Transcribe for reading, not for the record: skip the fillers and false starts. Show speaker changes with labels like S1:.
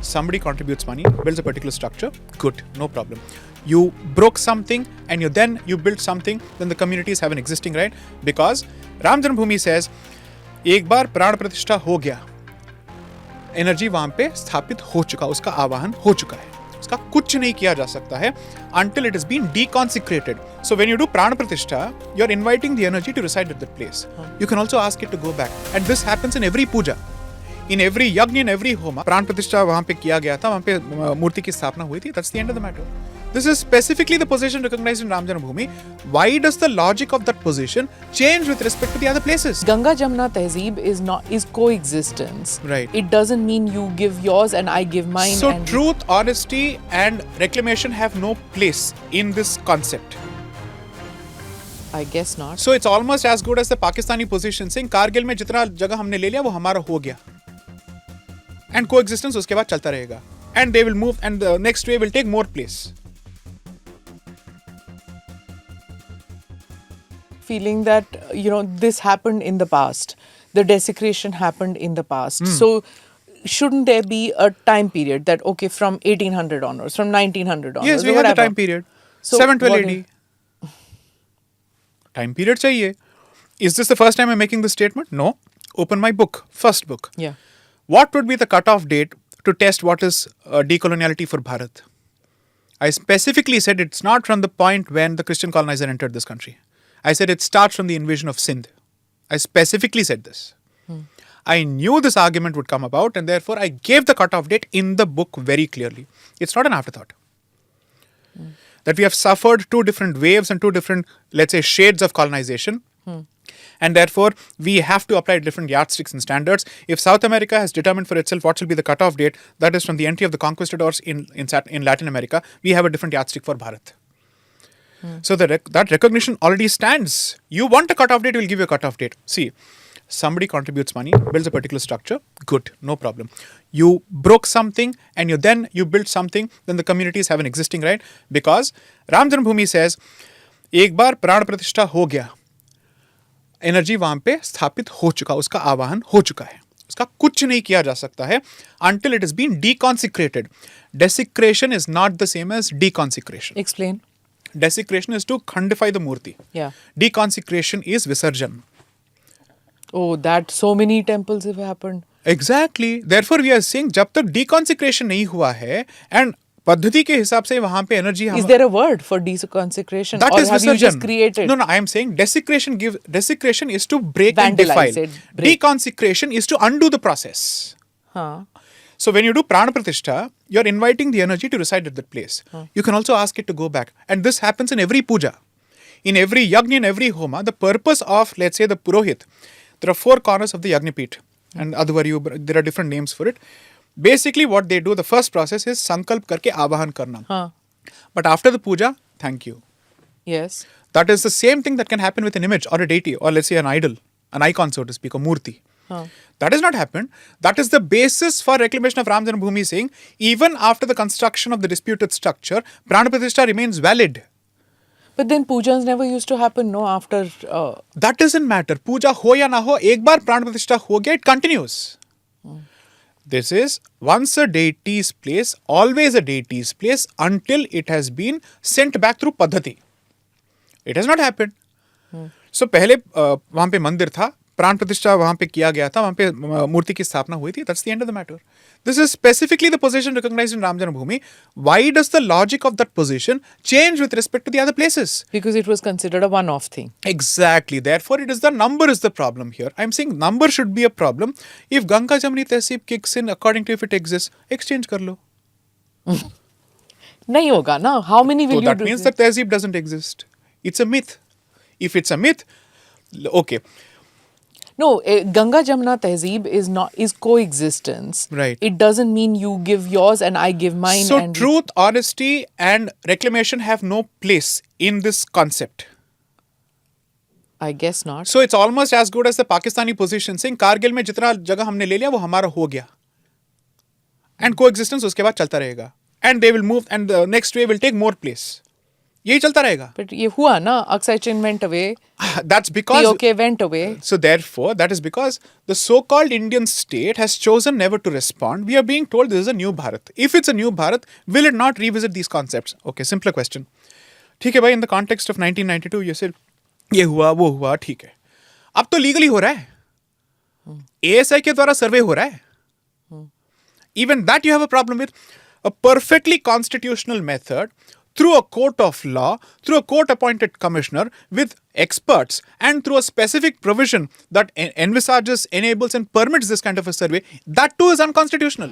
S1: somebody contributes money, builds a particular structure, good, no problem. You broke something and you built something, then the communities have an existing right, because Ram Janmabhoomi says एक बार प्राण प्रतिष्ठा हो गया, energy वहां पे स्थापित हो चुका, उसका आवाहन हो चुका है, उसका कुछ नहीं किया जा सकता है until it has been deconsecrated. So when you do prana pratishtha, you're inviting the energy to reside at that place. You can also ask it to go back, and this happens in every puja, in every yagna, in every homa. Prana pratishtha वहां पे किया गया था, वहां पे मूर्ति की स्थापना हुई थी. That's the end of the matter. This is specifically the position recognized in Ram Janmabhoomi. Why does the logic of that position change with respect to the other places?
S2: Ganga Jamna Tehzeeb is coexistence.
S1: Right.
S2: It doesn't mean you give yours and I give mine.
S1: So truth, honesty and reclamation have no place in this concept.
S2: I guess not.
S1: So it's almost as good as the Pakistani position saying Kargil में जितना जगह हमने ले लिया वो हमारा हो गया. And coexistence उसके बाद चलता रहेगा. And they will move and the next wave will take more place.
S2: Feeling that, this happened in the past. The desecration happened in the past. So shouldn't there be a time period that, okay, from 1800 onwards, from 1900 onwards?
S1: Yes, we have the time period.
S2: So
S1: 712 AD. Time period चाहिए. Is this the first time I'm making this statement? No. Open my book. First book.
S2: Yeah.
S1: What would be the cutoff date to test what is decoloniality for Bharat? I specifically said it's not from the point when the Christian colonizer entered this country. I said it starts from the invasion of Sindh. I specifically said this. I knew this argument would come about, and therefore I gave the cutoff date in the book very clearly. It's not an afterthought. That we have suffered two different waves and two different, let's say, shades of colonization. And therefore, we have to apply different yardsticks and standards. If South America has determined for itself what shall be the cutoff date, that is from the entry of the conquistadors in Latin America, we have a different yardstick for Bharat. So that recognition already stands. You want a cutoff date, we'll give you a cutoff date. See, somebody contributes money, builds a particular structure, good, no problem. You broke something and you built something, then the communities have an existing right, because Ram Janmabhoomi says एक बार प्राण प्रतिष्ठा हो गया, energy वहां पे स्थापित हो चुका, उसका आवाहन हो चुका है, उसका कुछ नहीं किया जा सकता है until it has been deconsecrated. Desecration is not the same as deconsecration.
S2: Explain.
S1: Desecration is to khandify the murti.
S2: Yeah.
S1: Deconsecration is visarjan.
S2: Oh, that so many temples have happened.
S1: Exactly. Therefore, we are saying जब तक deconsecration नहीं हुआ है and पद्धति के हिसाब से वहां पे energy
S2: Is there a word for desecration?
S1: That
S2: or
S1: is
S2: have you just
S1: visarjan.
S2: created?
S1: No, I am saying desecration is to break and
S2: Vandalize
S1: defile.
S2: it, break.
S1: Deconsecration is to undo the process.
S2: Huh.
S1: So when you do prana pratishtha, you're inviting the energy to reside at that place. You can also ask it to go back. And this happens in every puja. In every yagna, in every homa, the purpose of, let's say, the purohit, there are four corners of the Yagnapit. And Adhvaryu, there are different names for it. Basically, what they do, the first process is sankalp karke avahan karna.
S2: Huh.
S1: But after the puja, thank you.
S2: Yes.
S1: That is the same thing that can happen with an image or a deity or let's say an idol, an icon, so to speak, a murti. That has not happened. That is the basis for reclamation of Ram Janmabhoomi saying, even after the construction of the disputed structure, Prana Pratishtha remains valid.
S2: But then pujas never used to happen, no, after...
S1: That doesn't matter. Puja ho ya na ho, ek baar Prana Pratishtha ho gaya, it continues. This is once a deity's place, always a deity's place until it has been sent back through Paddhati. It has not happened. So पहले वहाँ पे मंदिर था, प्राण प्रतिष्ठा वहाँ पे किया गया था, वहाँ पे मूर्ति की स्थापना हुई थी. That's the end of the matter. This is specifically the position recognized in Ram Janmabhoomi. Why does the logic of that position change with respect to the other places?
S2: Because it was considered a one-off thing.
S1: Exactly. Therefore, it is the number is the problem here. I'm saying number should be a problem. If Ganga Jamni Tehzeeb kicks in according to if it exists, exchange kar lo.
S2: Nahi hoga na. How many will
S1: So
S2: you
S1: that
S2: do?
S1: means that Tehzeeb doesn't exist. It's a myth. If it's a myth, okay.
S2: No, Ganga Jamna Tehzeeb is coexistence.
S1: Right.
S2: It doesn't mean you give yours and I give mine.
S1: So
S2: and
S1: truth, honesty and reclamation have no place in this concept.
S2: I guess not.
S1: So it's almost as good as the Pakistani position saying Kargil में जितना जगह हमने ले लिया वो हमारा हो गया. And coexistence उसके बाद चलता रहेगा. And they will move and the next wave will take more place. यही चलता रहेगा.
S2: But ये हुआ ना, Aksai Chin went away,
S1: That's because
S2: POK went away.
S1: so therefore that is because the so-called Indian state has chosen never to respond. We are being told this is a new Bharat. If it's a new Bharat, will it not revisit these concepts? Okay, simpler question. ठीक है भाई, in the context of 1992 you said ये हुआ वो हुआ, ठीक है. अब तो लीगली हो रहा है. ASI के द्वारा सर्वे हो रहा है. Even that you have a problem with. A perfectly constitutional method through a court of law, through a court appointed commissioner with experts, and through a specific provision that envisages, enables, and permits this kind of a survey, that too is unconstitutional.